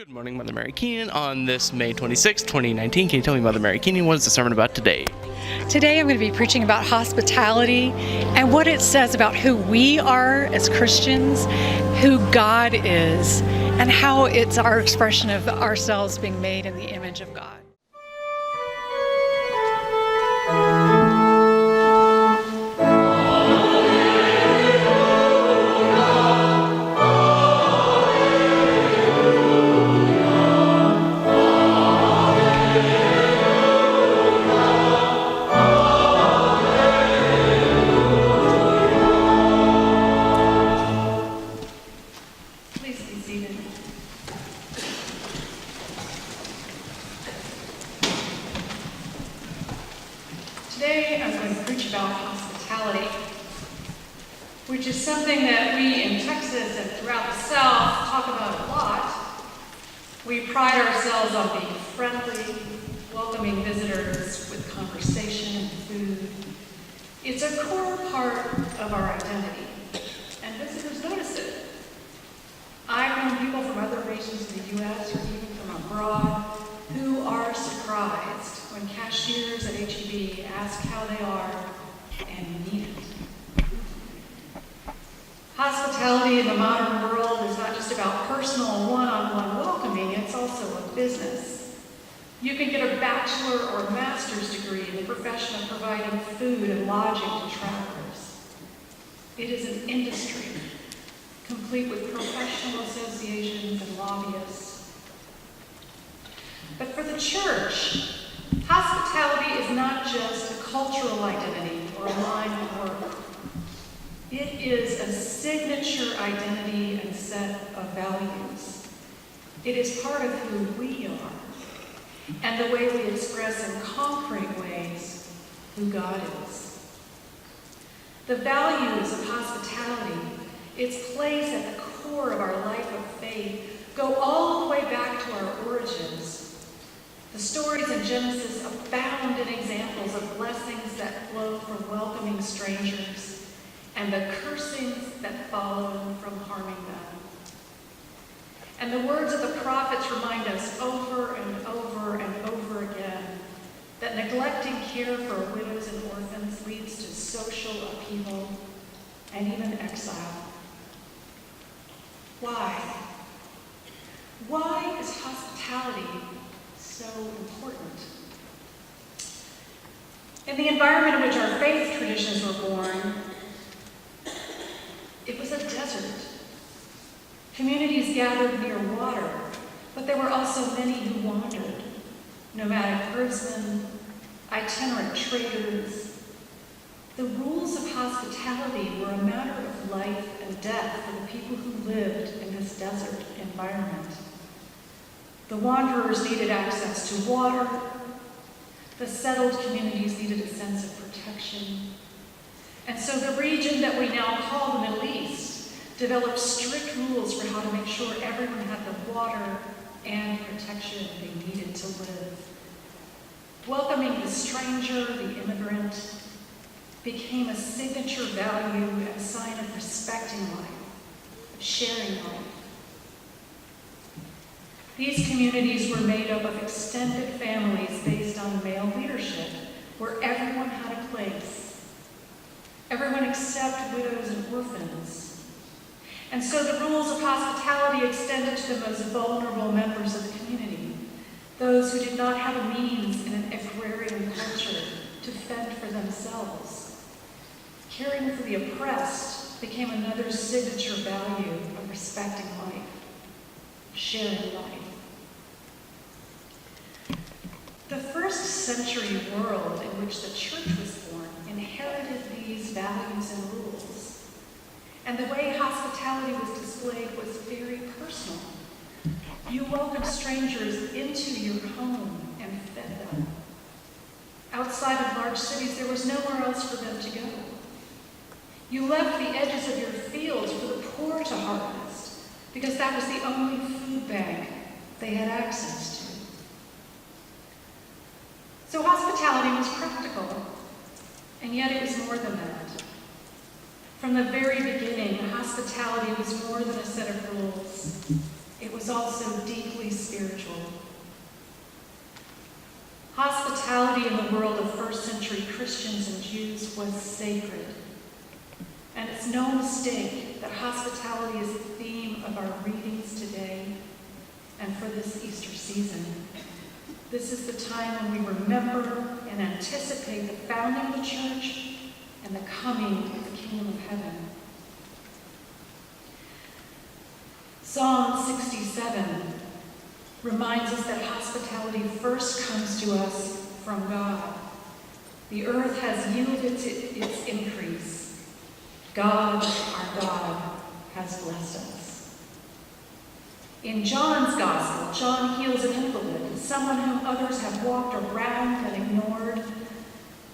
Good morning, Mother Mary Keenan. On this May 26, 2019, can you tell me, Mother Mary Keenan, what is the sermon about today? Today I'm going to be preaching about hospitality and what it says about who we are as Christians, who God is, and how it's our expression of ourselves being made in the image of God. Today I'm going to preach about hospitality, which is something that we in Texas and throughout the South talk about a lot. We pride ourselves on being friendly, welcoming visitors with conversation and food. It's a core part of our identity, and visitors notice it. I've known people from other regions of the U.S. or even from abroad who are surprised when cashiers at H-E-B ask how they are and mean it. Hospitality in the modern world is not just about personal one-on-one welcoming, it's also a business. You can get a bachelor or master's degree in the profession of providing food and lodging to travelers. It is an industry, complete with professional associations and lobbyists. But for the church, hospitality is not just a cultural identity or a line of work. It is a signature identity and set of values. It is part of who we are and the way we express in concrete ways who God is. The values of hospitality, its place at the core of our life of faith, go all the way back to our origins. The stories in Genesis abound in examples of blessings that flow from welcoming strangers and the cursings that follow from harming them. And the words of the prophets remind us over and over and over again that neglecting care for widows and orphans leads to social upheaval and even exile. Why? Why is hospitality so important? In the environment in which our faith traditions were born, it was a desert. Communities gathered near water, but there were also many who wandered. Nomadic herdsmen, itinerant traders. The rules of hospitality were a matter of life and death for the people who lived in this desert environment. The wanderers needed access to water. The settled communities needed a sense of protection. And so the region that we now call the Middle East developed strict rules for how to make sure everyone had the water and protection they needed to live. Welcoming the stranger, the immigrant, became a signature value and a sign of respecting life, of sharing life. These communities were made up of extended families based on male leadership, where everyone had a place. Everyone except widows and orphans. And so the rules of hospitality extended to the most vulnerable members of the community, those who did not have a means in an agrarian culture to fend for themselves. Caring for the oppressed became another signature value of respecting life, sharing life. The first century world in which the church was born inherited these values and rules. And the way hospitality was displayed was very personal. You welcomed strangers into your home and fed them. Outside of large cities, there was nowhere else for them to go. You left the edges of your fields for the poor to harvest, because that was the only food bank they had access to. So hospitality was practical, and yet it was more than that. From the very beginning, hospitality was more than a set of rules. It was also deeply spiritual. Hospitality in the world of first-century Christians and Jews was sacred. And it's no mistake that hospitality is the theme of our readings today and for this Easter season. This is the time when we remember and anticipate the founding of the church and the coming of the kingdom of heaven. Psalm 67 reminds us that hospitality first comes to us from God. The earth has yielded its increase. God, our God, has blessed us. In John's gospel, John heals an invalid, someone whom others have walked around and ignored.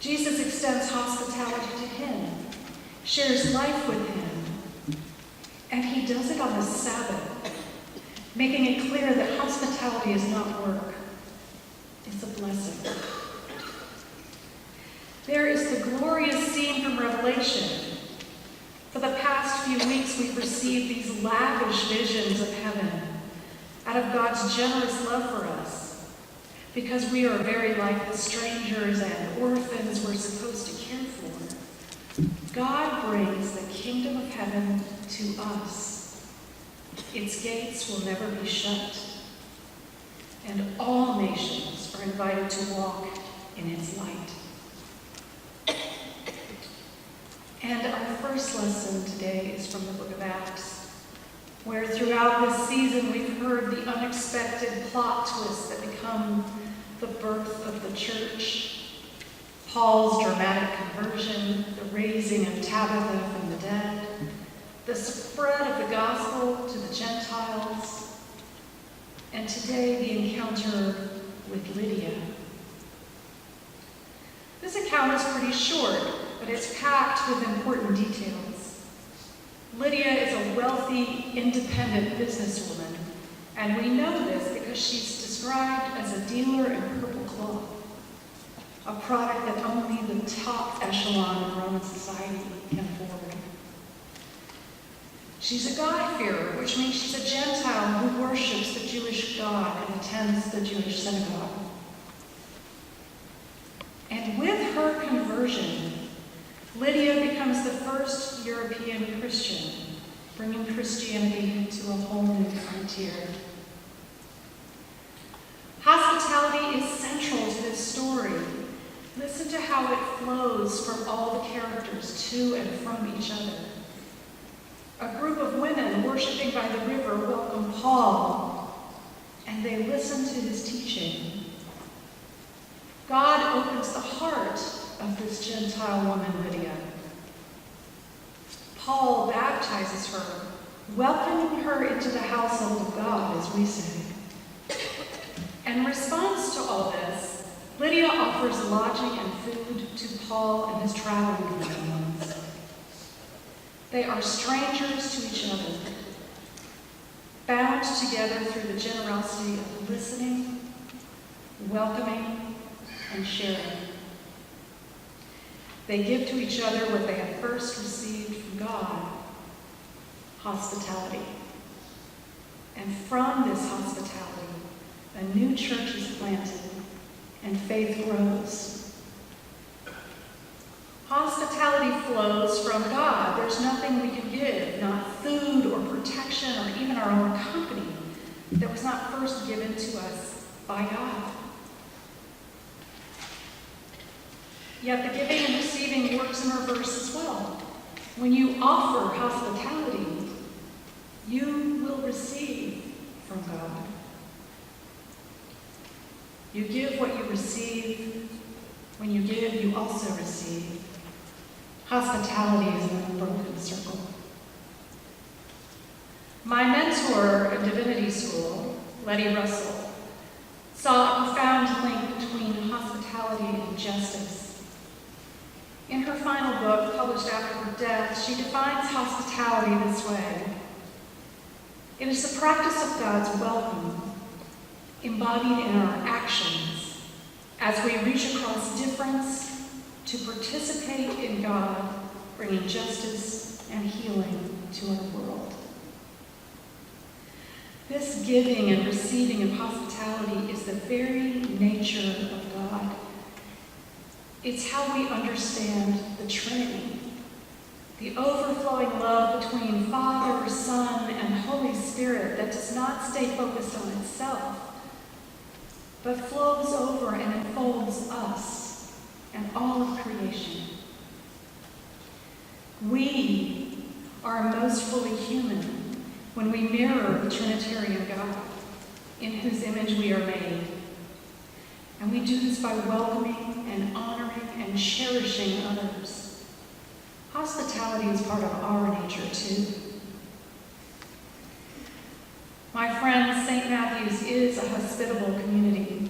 Jesus extends hospitality to him, shares life with him, and he does it on the Sabbath, making it clear that hospitality is not work. It's a blessing. There is the glorious scene from Revelation. For the past few weeks, we've received these lavish visions of heaven out of God's generous love for us. Because we are very like the strangers and orphans we're supposed to care for, God brings the kingdom of heaven to us. Its gates will never be shut, and all nations are invited to walk in its light. And our first lesson today is from the book of Acts, where throughout this season we've heard the unexpected plot twists that become the birth of the church. Paul's dramatic conversion, the raising of Tabitha from the dead, the spread of the gospel to the Gentiles, and today the encounter with Lydia. This account is pretty short, but it's packed with important details. Lydia is a wealthy, independent businesswoman, and we know this because she's described as a dealer in purple cloth, a product that only the top echelon of Roman society can afford. She's a God-fearer, which means she's a Gentile who worships the Jewish God and attends the Jewish synagogue. And with her conversion, Lydia becomes the first European Christian, bringing Christianity to a whole new frontier. Hospitality is central to this story. Listen to how it flows from all the characters to and from each other. A group of women worshiping by the river welcome Paul, and they listen to his teaching. God opens the heart of this Gentile woman, Lydia. Paul baptizes her, welcoming her into the household of God, as we say. In response to all this, Lydia offers lodging and food to Paul and his traveling companions. They are strangers to each other, bound together through the generosity of listening, welcoming, and sharing. They give to each other what they have first received from God, hospitality. And from this hospitality, a new church is planted and faith grows. Hospitality flows from God. There's nothing we can give, not food or protection or even our own company, that was not first given to us by God. Yet the giving and receiving works in reverse as well. When you offer hospitality, you will receive from God. You give what you receive. When you give, you also receive. Hospitality is an unbroken circle. My mentor in divinity school, Letty Russell, saw a profound link between hospitality and justice. In her final book, published after her death, she defines hospitality this way. It is the practice of God's welcome, embodied in our actions, as we reach across difference to participate in God, bringing justice and healing to our world. This giving and receiving of hospitality is the very nature of God. It's how we understand the Trinity, the overflowing love between Father, Son, and Holy Spirit that does not stay focused on itself, but flows over and enfolds us and all of creation. We are most fully human when we mirror the Trinitarian God, in whose image we are made. And we do this by welcoming and honoring and cherishing others. Hospitality is part of our nature, too. My friends, St. Matthew's is a hospitable community.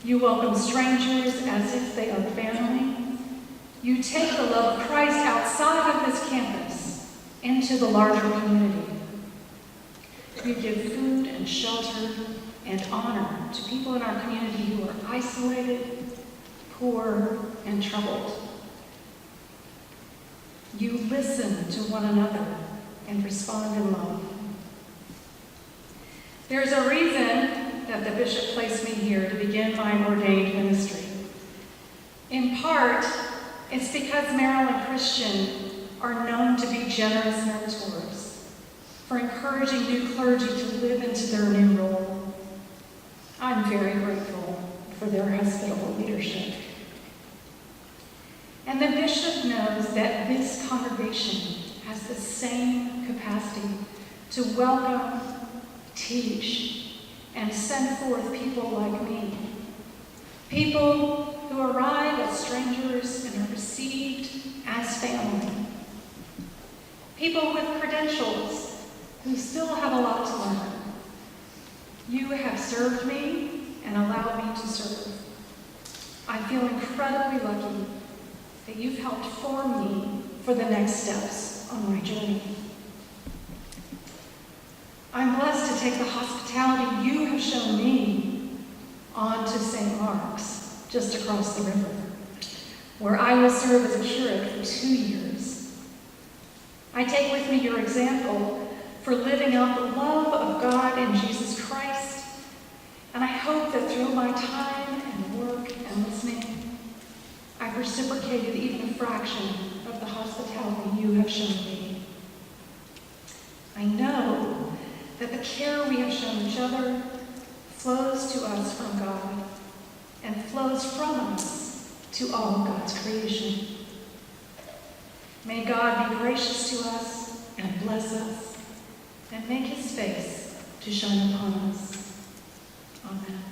You welcome strangers as if they are family. You take the love of Christ outside of this campus into the larger community. You give food and shelter and honor to people in our community who are isolated, poor, and troubled. You listen to one another and respond in love. There's a reason that the bishop placed me here to begin my ordained ministry. In part, it's because Maryland Christian are known to be generous mentors for encouraging new clergy to live into their new role. I'm very grateful for their hospitable leadership. And the bishop knows that this congregation has the same capacity to welcome, teach, and send forth people like me. People who arrive as strangers and are received as family. People with credentials who still have a lot to learn. You have served me and allowed me to serve. I feel incredibly lucky that you've helped form me for the next steps on my journey. I'm blessed to take the hospitality you have shown me on to St. Mark's, just across the river, where I will serve as a curate for 2 years. I take with me your example for living out the love of God in Jesus Christ, and I hope that through my time and work and listening, I've reciprocated even a fraction of the hospitality you have shown me. I know that the care we have shown each other flows to us from God and flows from us to all of God's creation. May God be gracious to us and bless us and make his face to shine upon us. Amen.